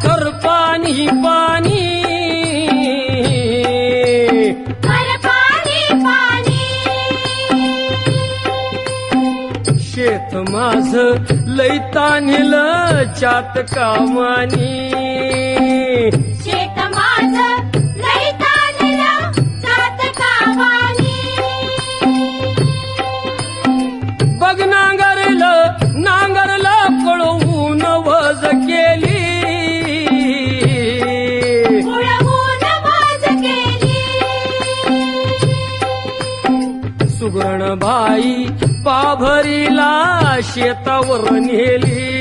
कर पाणी पाणी कर पाणी पाणी शेत माझ लई तान्हिलं चातकावानी शेत माझं लई ताणलं चातकावानी बघ नांगरलं कळवून वज केली उडवून वाज केली सुगरण बाई पाभरीला शेतावर नेली